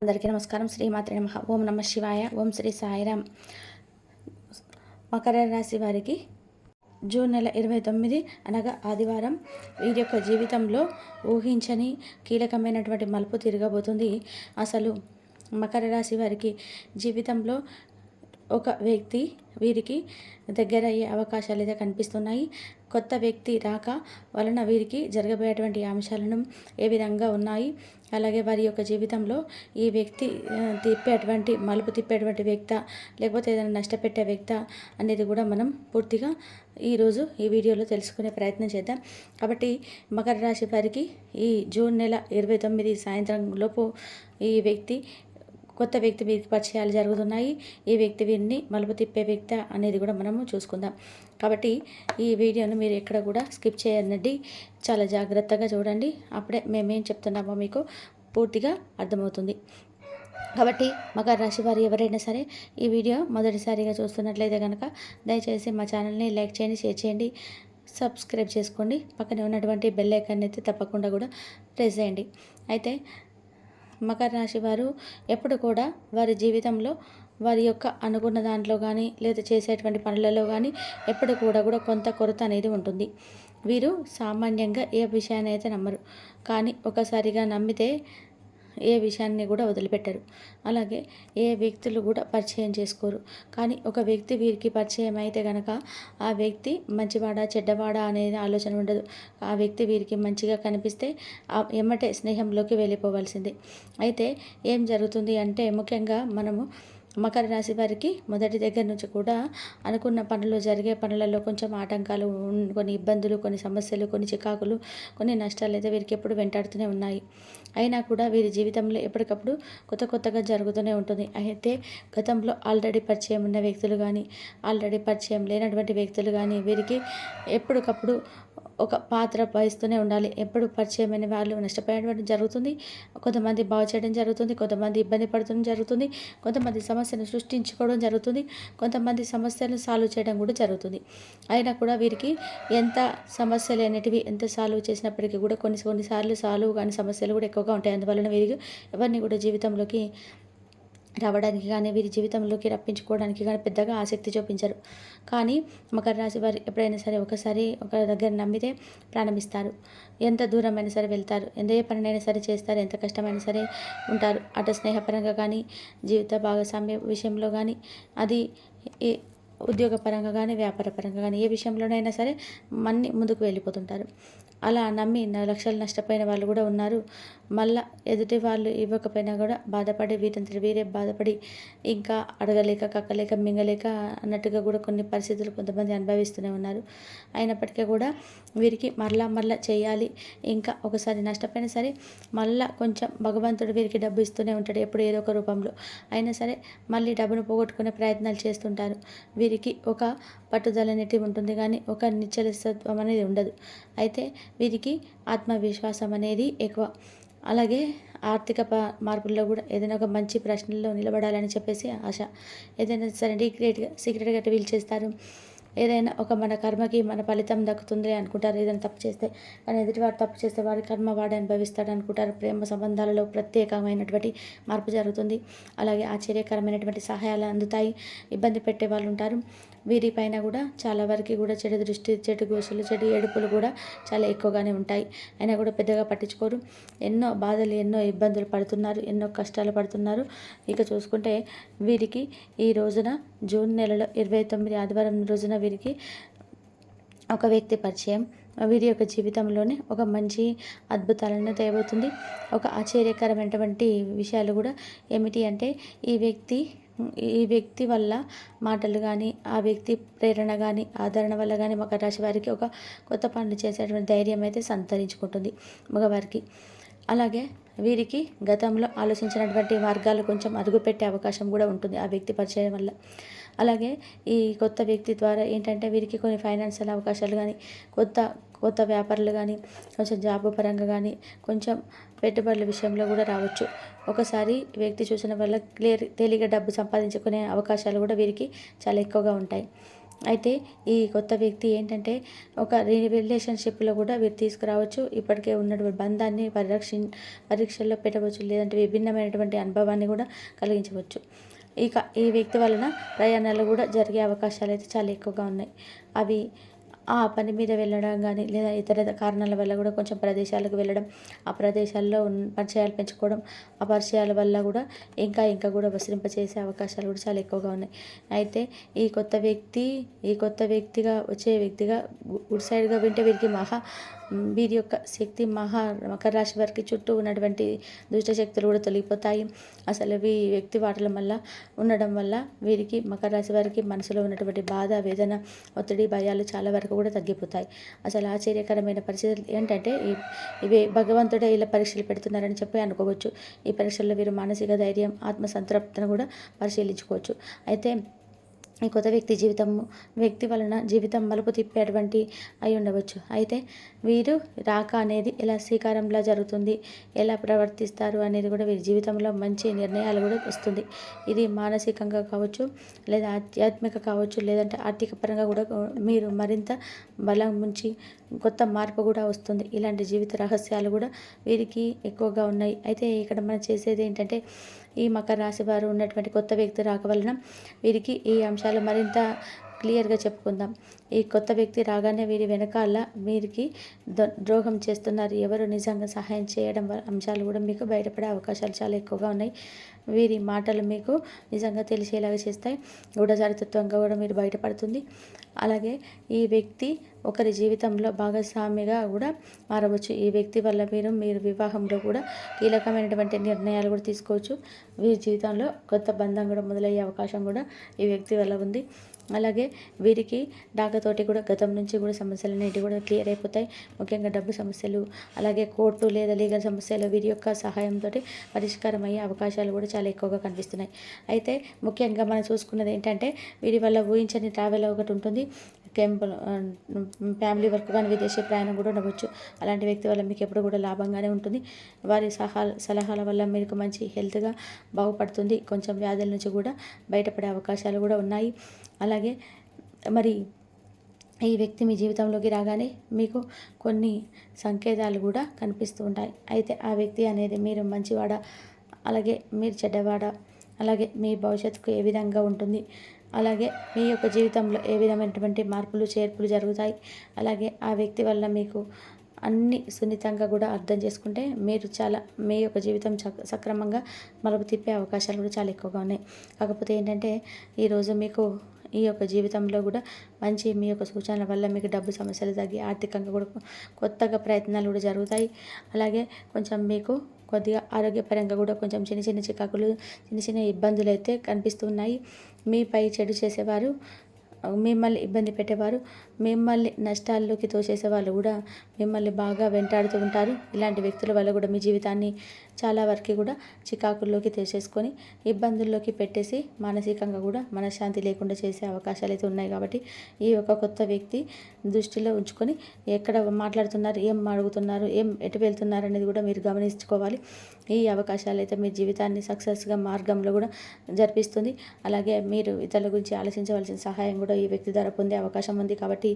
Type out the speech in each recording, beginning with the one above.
అందరికీ నమస్కారం. శ్రీమాత్రే నమః. ఓం నమ శివాయ. ఓం శ్రీ సాయిరామ్. మకర రాశి వారికి జూన్ నెల 29 అనగా ఆదివారం వీరి యొక్క జీవితంలో ఊహించని కీలకమైనటువంటి మలుపు తిరగబోతుంది. అసలు మకర రాశి వారికి జీవితంలో ఒక వ్యక్తి వీరికి దగ్గరయ్యే అవకాశాలు అయితే కనిపిస్తున్నాయి. కొత్త వ్యక్తి రాక వలన వీరికి జరగబోయేటువంటి అంశాలను ఏ విధంగా ఉన్నాయి, అలాగే వారి యొక్క జీవితంలో ఈ వ్యక్తి మలుపు తిప్పేటువంటి వ్యక్త, లేకపోతే ఏదైనా నష్టపెట్టే వ్యక్త అనేది కూడా మనం పూర్తిగా ఈరోజు ఈ వీడియోలో తెలుసుకునే ప్రయత్నం చేద్దాం. కాబట్టి మకర రాశి వారికి ఈ జూన్ నెల 29 సాయంత్రం లోపు ఈ కొత్త వ్యక్తి వీరికి పరిచయాలు జరుగుతున్నాయి. ఈ వ్యక్తి వీరిని మలుపు తిప్పే వ్యక్తి అనేది కూడా మనము చూసుకుందాం. కాబట్టి ఈ వీడియోను మీరు ఎక్కడ కూడా స్కిప్ చేయనండి, చాలా జాగ్రత్తగా చూడండి. అప్పుడే మేమేం చెప్తున్నామో మీకు పూర్తిగా అర్థమవుతుంది. కాబట్టి మకర రాశి వారు ఎవరైనా సరే ఈ వీడియో మొదటిసారిగా చూస్తున్నట్లయితే కనుక దయచేసి మా ఛానల్ని లైక్ చేయండి, షేర్ చేయండి, సబ్స్క్రైబ్ చేసుకోండి. పక్కనే ఉన్నటువంటి బెల్ ఐకాన్ అయితే తప్పకుండా కూడా ప్రెస్ చేయండి. అయితే మకర రాశి వారు ఎప్పుడు కూడా వారి జీవితంలో వారి యొక్క అనుకున్న దాంట్లో కానీ లేదా చేసేటువంటి పనులలో కానీ ఎప్పుడు కూడా కొంత కొరత అనేది ఉంటుంది. వీరు సామాన్యంగా ఏ విషయాన్ని అయితే నమ్మరు, కానీ ఒకసారిగా నమ్మితే ఏ విషయాన్ని కూడా వదిలిపెట్టరు. అలాగే ఏ వ్యక్తులు కూడా పరిచయం చేసుకోరు. కానీ ఒక వ్యక్తి వీరికి పరిచయం అయితే కనుక ఆ వ్యక్తి మంచివాడా చెడ్డవాడా అనేది ఆలోచన ఉండదు. ఆ వ్యక్తి వీరికి మంచిగా కనిపిస్తే ఎమ్మటే స్నేహంలోకి వెళ్ళిపోవాల్సిందే. అయితే ఏం జరుగుతుంది అంటే ముఖ్యంగా మనము మకర రాశి వారికి మొదటి దగ్గర నుంచి కూడా అనుకున్న పనులు జరిగే పనులలో కొంచెం ఆటంకాలు, కొన్ని ఇబ్బందులు, కొన్ని సమస్యలు, కొన్ని చికాకులు, కొన్ని నష్టాలు అయితే వీరికి ఎప్పుడు వెంటాడుతూనే ఉన్నాయి. అయినా కూడా వీరి జీవితంలో ఎప్పటికప్పుడు కొత్తగా జరుగుతూనే ఉంటుంది. అయితే గతంలో ఆల్రెడీ పరిచయం ఉన్న వ్యక్తులు కానీ, ఆల్రెడీ పరిచయం లేనటువంటి వ్యక్తులు కానీ వీరికి ఎప్పటికప్పుడు ఒక పాత్ర వహిస్తూనే ఉండాలి. ఎప్పుడు పరిచయమైన వాళ్ళు నష్టపోయడం జరుగుతుంది, కొంతమంది బాగు చేయడం జరుగుతుంది, కొంతమంది ఇబ్బంది పడటం జరుగుతుంది, కొంతమంది సమస్యను సృష్టించుకోవడం జరుగుతుంది, కొంతమంది సమస్యలను సాల్వ్ చేయడం కూడా జరుగుతుంది. అయినా కూడా వీరికి ఎంత సమస్యలు అనేటివి ఎంత సాల్వ్ చేసినప్పటికీ కూడా కొన్నిసార్లు సాల్వ్ కానీ సమస్యలు కూడా ఎక్కువగా ఉంటాయి. అందువలన వీరికి ఎవరిని కూడా జీవితంలోకి రావడానికి కానీ వీరి జీవితంలోకి రప్పించుకోవడానికి కానీ పెద్దగా ఆసక్తి చూపించరు. కానీ మకర రాశి వారు ఎప్పుడైనా సరే ఒకసారి ఒక దగ్గర నమ్మితే ప్రారంభిస్తారు. ఎంత దూరమైనా సరే వెళ్తారు, ఏ పనినైనా సరే చేస్తారు, ఎంత కష్టమైనా సరే ఉంటారు. అటు స్నేహపరంగా కానీ, జీవిత భాగస్వామ్య విషయంలో కానీ, అది ఉద్యోగపరంగా కానీ, వ్యాపార పరంగా కానీ, ఏ విషయంలోనైనా సరే ముందుకు వెళ్ళిపోతుంటారు. అలా నమ్మి లక్షలు నష్టపోయిన వాళ్ళు కూడా ఉన్నారు. మళ్ళా ఎదుటి వాళ్ళు ఇవ్వకపోయినా కూడా బాధపడి వీరే బాధపడి ఇంకా అడగలేక, కక్కలేక, మింగలేక అన్నట్టుగా కూడా కొన్ని పరిస్థితులు కొంతమంది అనుభవిస్తూనే ఉన్నారు. అయినప్పటికీ కూడా వీరికి మరలా చేయాలి, ఇంకా ఒకసారి నష్టపోయినా సరే మళ్ళా కొంచెం భగవంతుడు వీరికి డబ్బు ఇస్తూనే ఉంటాడు, ఎప్పుడు ఏదో ఒక రూపంలో అయినా సరే మళ్ళీ డబ్బును పోగొట్టుకునే ప్రయత్నాలు చేస్తుంటారు. వీరికి ఒక పట్టుదల అనేది ఉంటుంది, కానీ ఒక నిశ్చలత్వం అనేది ఉండదు. అయితే వీరికి ఆత్మవిశ్వాసం అనేది ఎక్కువ. అలాగే ఆర్థిక మార్పుల్లో కూడా ఏదైనా ఒక మంచి ప్రశ్నల్లో నిలబడాలని చెప్పేసి ఆశ. ఏదైనా సరే సీక్రెట్గా రివీల్ చేస్తారు. ఏదైనా ఒక మన కర్మకి మన ఫలితం దక్కుతుంది అనుకుంటారు. ఏదైనా తప్పు చేస్తే, కానీ ఎదుటివాడు తప్పు చేస్తే వాడి కర్మ వాడే అనుభవిస్తాడు అనుకుంటారు. ప్రేమ సంబంధాలలో ప్రత్యేకమైనటువంటి మార్పు జరుగుతుంది. అలాగే ఆశ్చర్యకరమైనటువంటి సహాయాలు అందుతాయి. ఇబ్బంది పెట్టే వాళ్ళు ఉంటారు. వీరిపైన కూడా చాలా వరకు కూడా చెడు దృష్టి, చెడు గోసులు, చెడు ఏడుపులు కూడా చాలా ఎక్కువగానే ఉంటాయి. అయినా కూడా పెద్దగా పట్టించుకోరు. ఎన్నో బాధలు, ఎన్నో ఇబ్బందులు పడుతున్నారు, ఎన్నో కష్టాలు పడుతున్నారు. ఇక చూసుకుంటే వీరికి ఈ రోజున జూన్ నెలలో 29 ఆదివారం రోజున వీరికి ఒక వ్యక్తి పరిచయం వీరి యొక్క జీవితంలోనే ఒక మంచి అద్భుతాలను తేబోతుంది. ఒక ఆశ్చర్యకరమైనటువంటి విషయాలు కూడా ఏమిటి అంటే ఈ వ్యక్తి వల్ల మాటలు కానీ, ఆ వ్యక్తి ప్రేరణ కానీ, ఆదరణ వల్ల కానీ మకర రాశి వారికి ఒక కొత్త పనులు చేసేటువంటి ధైర్యం అయితే సంతరించుకుంటుంది మగవారికి. అలాగే వీరికి గతంలో ఆలోచించినటువంటి మార్గాలు కొంచెం అదుగుపెట్టే అవకాశం కూడా ఉంటుంది ఆ వ్యక్తి పరిచయం వల్ల. అలాగే ఈ కొత్త వ్యక్తి ద్వారా ఏంటంటే వీరికి కొన్ని ఫైనాన్షియల్ అవకాశాలు కానీ, కొత్త వ్యాపారాలు కానీ, కొంచెం జాబ్ పరంగా కానీ, కొంచెం పెట్టుబడుల విషయంలో కూడా రావచ్చు. ఒకసారి వ్యక్తి చూసిన వల్ల తేలిక డబ్బు సంపాదించుకునే అవకాశాలు కూడా వీరికి చాలా ఎక్కువగా ఉంటాయి. అయితే ఈ కొత్త వ్యక్తి ఏంటంటే ఒక రిలేషన్షిప్లో కూడా వీరు తీసుకురావచ్చు. ఇప్పటికే ఉన్నటువంటి బంధాన్ని పరీక్షల్లో పెట్టవచ్చు. లేదంటే విభిన్నమైనటువంటి అనుభవాన్ని కూడా కలిగించవచ్చు. ఇక ఈ వ్యక్తి వలన ప్రయాణాలు కూడా జరిగే అవకాశాలు అయితే చాలా ఎక్కువగా ఉన్నాయి. అవి ఆ పని మీద వెళ్ళడం గానీ, లేదా ఇతర కారణాల వల్ల కూడా కొంచెం ప్రదేశాలకు వెళ్ళడం, ఆ ప్రదేశాల్లో పరిచయాలు పెంచుకోవడం, ఆ పరిచయాల వల్ల కూడా ఇంకా కూడా విస్తరింపచేసే అవకాశాలు కూడా చాలా ఎక్కువగా ఉన్నాయి. అయితే ఈ కొత్త వ్యక్తిగా వచ్చే వ్యక్తిగా గుడ్ సైడ్‌గా వింటే వీరి యొక్క శక్తి మకర రాశి వారికి చుట్టూ ఉన్నటువంటి దుష్ట శక్తులు కూడా తొలగిపోతాయి. అసలు ఈ వ్యక్తి వాటల వల్ల ఉండడం వల్ల వీరికి మకర రాశి వారికి మనసులో ఉన్నటువంటి బాధ, వేదన, ఒత్తిడి, భయాలు చాలా వరకు కూడా తగ్గిపోతాయి. అసలు ఆశ్చర్యకరమైన పరిస్థితులు ఏంటంటే ఇవి భగవంతుడే ఇలా పరీక్షలు పెడుతున్నారని చెప్పి అనుకోవచ్చు. ఈ పరీక్షల్లో వీరు మానసిక ధైర్యం, ఆత్మసంతృప్తిని కూడా పరిశీలించుకోవచ్చు. అయితే ఈ కొత్త వ్యక్తి వలన జీవితం మలుపు తిప్పేటువంటి అయి ఉండవచ్చు. అయితే వీరు రాక అనేది ఎలా శ్రీకారంలా జరుగుతుంది, ఎలా ప్రవర్తిస్తారు అనేది కూడా వీరి జీవితంలో మంచి నిర్ణయాలు కూడా వస్తుంది. ఇది మానసికంగా కావచ్చు, లేదా ఆధ్యాత్మిక కావచ్చు, లేదంటే ఆర్థిక పరంగా కూడా మీరు మరింత బలం ఉంచి కొత్త మార్పు కూడా వస్తుంది. ఇలాంటి జీవిత రహస్యాలు కూడా వీరికి ఎక్కువగా ఉన్నాయి. అయితే ఇక్కడ మనం చేసేది ఏంటంటే ఈ మకర రాశి వారు ఉన్నటువంటి కొత్త వ్యక్తి రాక వలన వీరికి ఈ అంశాలు మరింత క్లియర్గా చెప్పుకుందాం. ఈ కొత్త వ్యక్తి రాగానే వీరి వెనకాల వీరికి ద్రోహం చేస్తున్నారు, ఎవరు నిజంగా సహాయం చేయడం అంశాలు కూడా మీకు బయటపడే అవకాశాలు చాలా ఎక్కువగా ఉన్నాయి. వీరి మాటలు మీకు నిజంగా తెలిసేలాగా చేస్తాయి. గూఢచారితత్వంగా కూడా మీరు బయటపడుతుంది. అలాగే ఈ వ్యక్తి ఒకరి జీవితంలో భాగస్వామిగా కూడా మారవచ్చు. ఈ వ్యక్తి వల్ల మీరు వివాహంలో కూడా కీలకమైనటువంటి నిర్ణయాలు కూడా తీసుకోవచ్చు. వీరి జీవితంలో కొత్త బంధం కూడా మొదలయ్యే అవకాశం కూడా ఈ వ్యక్తి వల్ల ఉంది. అలాగే వీరికి డాకతోటి కూడా గతం నుంచి కూడా సమస్యలు అనేటివి కూడా క్లియర్ అయిపోతాయి. ముఖ్యంగా డబ్బు సమస్యలు, అలాగే కోర్టు లేదా లీగల్ సమస్యలు వీరి యొక్క సహాయంతో పరిష్కారం అయ్యే అవకాశాలు కూడా చాలా ఎక్కువగా కనిపిస్తున్నాయి. అయితే ముఖ్యంగా మనం చూసుకున్నది ఏంటంటే వీరి వల్ల ఊహించని ట్రావెల్ ఒకటి ఉంటుంది. ఫ్యామిలీ వర్క్ కానీ విదేశీ ప్రయాణం కూడా ఉండవచ్చు. అలాంటి వ్యక్తి వల్ల మీకు ఎప్పుడు కూడా లాభంగానే ఉంటుంది. వారి సలహాల వల్ల మీకు మంచి హెల్త్గా బాగుపడుతుంది. కొంచెం వ్యాధుల నుంచి కూడా బయటపడే అవకాశాలు కూడా ఉన్నాయి. అలాగే మరి ఈ వ్యక్తి మీ జీవితంలోకి రాగానే మీకు కొన్ని సంకేతాలు కూడా కనిపిస్తూ ఉంటాయి. అయితే ఆ వ్యక్తి అనేది మీరు మంచివాడా, అలాగే మీరు చెడ్డవాడా, అలాగే మీ భవిష్యత్తుకు ఏ విధంగా ఉంటుంది, అలాగే మీ యొక్క జీవితంలో ఏ విధమైనటువంటి మార్పులు చేర్పులు జరుగుతాయి, అలాగే ఆ వ్యక్తి వల్ల మీకు అన్ని సున్నితంగా కూడా అర్థం చేసుకుంటే మీరు చాలా మీ యొక్క జీవితం సక్రమంగా మలుపు తిప్పే అవకాశాలు కూడా చాలా ఎక్కువగా ఉన్నాయి. కాకపోతే ఏంటంటే ఈరోజు మీకు ఈ యొక్క జీవితంలో కూడా మంచి మీ యొక్క సూచనల వల్ల మీకు డబ్బు సమస్యలు తగ్గి ఆర్థికంగా కూడా కొత్తగా ప్రయత్నాలు కూడా జరుగుతాయి. అలాగే కొంచెం మీకు కొద్దిగా ఆరోగ్యపరంగా కూడా కొంచెం చిన్న చికాకులు, చిన్న ఇబ్బందులు అయితే కనిపిస్తున్నాయి. మీపై చెడు చేసేవారు, మిమ్మల్ని ఇబ్బంది పెట్టేవారు, మిమ్మల్ని నష్టాల్లోకి తోసేసేవాళ్ళు కూడా మిమ్మల్ని బాగా వెంటాడుతూ ఉంటారు. ఇలాంటి వ్యక్తుల వల్ల కూడా మీ జీవితాన్ని చాలా వరకు కూడా చికాకుల్లోకి తోసేసుకొని ఇబ్బందుల్లోకి పెట్టేసి మానసికంగా కూడా మనశ్శాంతి లేకుండా చేసే అవకాశాలు అయితే ఉన్నాయి. కాబట్టి ఈ యొక్క కొత్త వ్యక్తి దృష్టిలో ఉంచుకొని ఎక్కడ మాట్లాడుతున్నారు, ఏం అడుగుతున్నారు, ఎటు వెళ్తున్నారు అనేది కూడా మీరు గమనించుకోవాలి. ఈ అవకాశాలు అయితే మీ జీవితాన్ని సక్సెస్గా మార్గంలో కూడా జరిపిస్తుంది. అలాగే మీరు ఇతరుల గురించి ఆలోచించవలసిన సహాయం కూడా ఈ వ్యక్తి ద్వారా పొందే అవకాశం ఉంది. కాబట్టి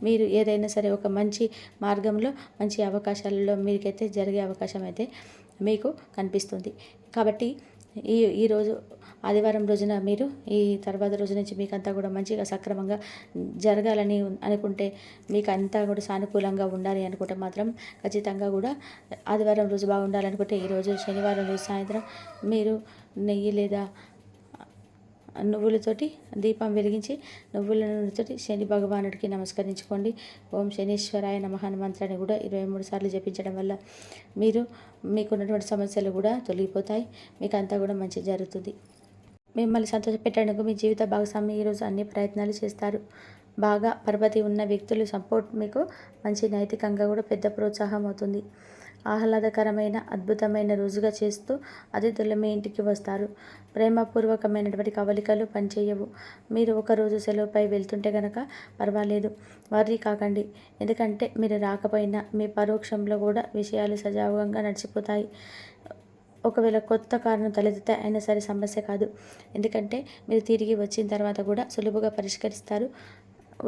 మీరు ఏదైనా సరే ఒక మంచి మార్గంలో, మంచి అవకాశాలలో మీకైతే జరిగే అవకాశం అయితే మీకు కనిపిస్తుంది. కాబట్టి ఈరోజు ఆదివారం రోజున మీరు ఈ తర్వాత రోజు నుంచి మీకు అంతా కూడా మంచిగా సక్రమంగా జరగాలని అనుకుంటే, మీకు అంతా కూడా సానుకూలంగా ఉండాలి అనుకుంటే మాత్రం ఖచ్చితంగా కూడా ఆదివారం రోజు బాగుండాలనుకుంటే ఈరోజు శనివారం రోజు సాయంత్రం మీరు నెయ్యి లేదా నువ్వులతోటి దీపం వెలిగించి నువ్వుల నూనెతోటి శని భగవానుడికి నమస్కరించుకోండి. ఓం శనీశ్వరాయ నమః మంత్రాన్ని కూడా 23 సార్లు జపించడం వల్ల మీకున్నటువంటి సమస్యలు కూడా తొలగిపోతాయి. మీకు అంతా కూడా మంచి జరుగుతుంది. మిమ్మల్ని సంతోషపెట్టడానికి మీ జీవిత భాగస్వామి ఈరోజు అన్ని ప్రయత్నాలు చేస్తారు. బాగా పరపతి ఉన్న వ్యక్తులు సపోర్ట్ మీకు మంచి నైతికంగా కూడా పెద్ద ప్రోత్సాహం అవుతుంది. ఆహ్లాదకరమైన అద్భుతమైన రోజుగా చేస్తూ అతిథులు మీ ఇంటికి వస్తారు. ప్రేమపూర్వకమైనటువంటి కవలికలు పనిచేయవు. మీరు ఒకరోజు సెలవుపై వెళ్తుంటే కనుక పర్వాలేదు, వర్రీ కాకండి. ఎందుకంటే మీరు రాకపోయినా మీ పరోక్షంలో కూడా విషయాలు సజావుగా నడిచిపోతాయి. ఒకవేళ కొత్త కారణం తలెత్తితే అయినా సరే సమస్య కాదు. ఎందుకంటే మీరు తిరిగి వచ్చిన తర్వాత కూడా సులువుగా పరిష్కరిస్తారు.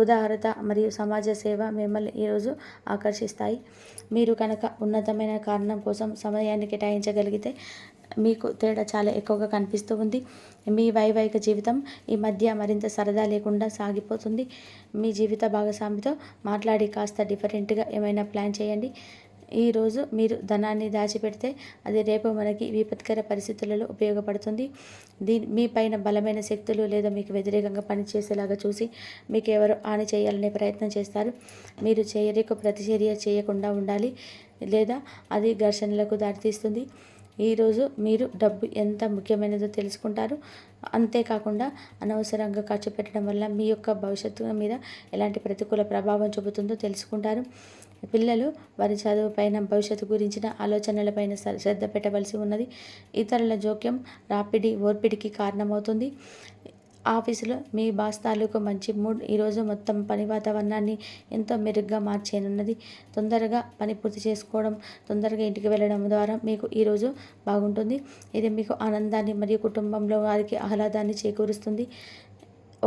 ఉదారత మరియు సమాజ సేవ మిమ్మల్ని ఈరోజు ఆకర్షిస్తాయి. మీరు కనుక ఉన్నతమైన కారణం కోసం సమయాన్ని కేటాయించగలిగితే మీకు తేడా చాలా ఎక్కువగా కనిపిస్తూ ఉంది. మీ వైవాహిక జీవితం ఈ మధ్య మరింత సరదా లేకుండా సాగిపోతుంది. మీ జీవిత భాగస్వామితో మాట్లాడి కాస్త డిఫరెంట్గా ఏమైనా ప్లాన్ చేయండి. ఈరోజు మీరు ధనాన్ని దాచిపెడితే అది రేపు మనకి విపత్కర పరిస్థితులలో ఉపయోగపడుతుంది. మీ పైన బలమైన శక్తులు లేదా మీకు వ్యతిరేకంగా పనిచేసేలాగా చూసి మీకు ఎవరు హాని చేయాలనే ప్రయత్నం చేస్తారు. మీరు చర్యకు ప్రతిచర్య చేయకుండా ఉండాలి, లేదా అది ఘర్షణలకు దారితీస్తుంది. ఈరోజు మీరు డబ్బు ఎంత ముఖ్యమైనదో తెలుసుకుంటారు. అంతేకాకుండా అనవసరంగా ఖర్చు పెట్టడం వల్ల మీ యొక్క భవిష్యత్తు మీద ఎలాంటి ప్రతికూల ప్రభావం చూపుతుందో తెలుసుకుంటారు. పిల్లలు వారి చదువుపైన, భవిష్యత్తు గురించిన ఆలోచనలపైన శ్రద్ధ పెట్టవలసి ఉన్నది. ఇతరుల జోక్యం ఓర్పిడికి కారణమవుతుంది. ఆఫీసులో మీ బాస్ తాలూకు మంచి మూడ్ ఈరోజు మొత్తం పని వాతావరణాన్ని ఎంతో మెరుగ్గా మార్చేయనున్నది. తొందరగా పని పూర్తి చేసుకోవడం, తొందరగా ఇంటికి వెళ్ళడం ద్వారా మీకు ఈరోజు బాగుంటుంది. ఇది మీకు ఆనందాన్ని మరియు కుటుంబంలో వారికి ఆహ్లాదాన్ని చేకూరుస్తుంది.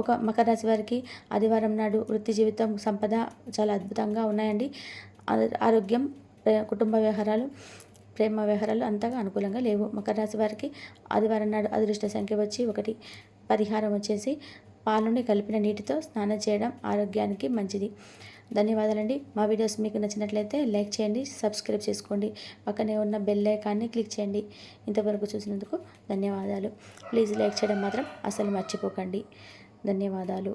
ఒక మకర రాశి వారికి ఆదివారం నాడు వృత్తి జీవితం, సంపద చాలా అద్భుతంగా ఉన్నాయండి. ఆరోగ్యం, కుటుంబ వ్యవహారాలు, ప్రేమ వ్యవహారాలు అంతగా అనుకూలంగా లేవు. మకర రాశి వారికి ఆదివారం నాడు అదృష్ట సంఖ్య వచ్చి 1. పరిహారం వచ్చేసి పాలని కలిపిన నీటితో స్నానం చేయడం ఆరోగ్యానికి మంచిది. ధన్యవాదాలండి. మా వీడియోస్ మీకు నచ్చినట్లయితే లైక్ చేయండి, సబ్స్క్రైబ్ చేసుకోండి, పక్కనే ఉన్న బెల్ ఐకాన్ని క్లిక్ చేయండి. ఇంతవరకు చూసినందుకు ధన్యవాదాలు. ప్లీజ్ లైక్ చేయడం మాత్రం అసలు మర్చిపోకండి. ధన్యవాదాలు.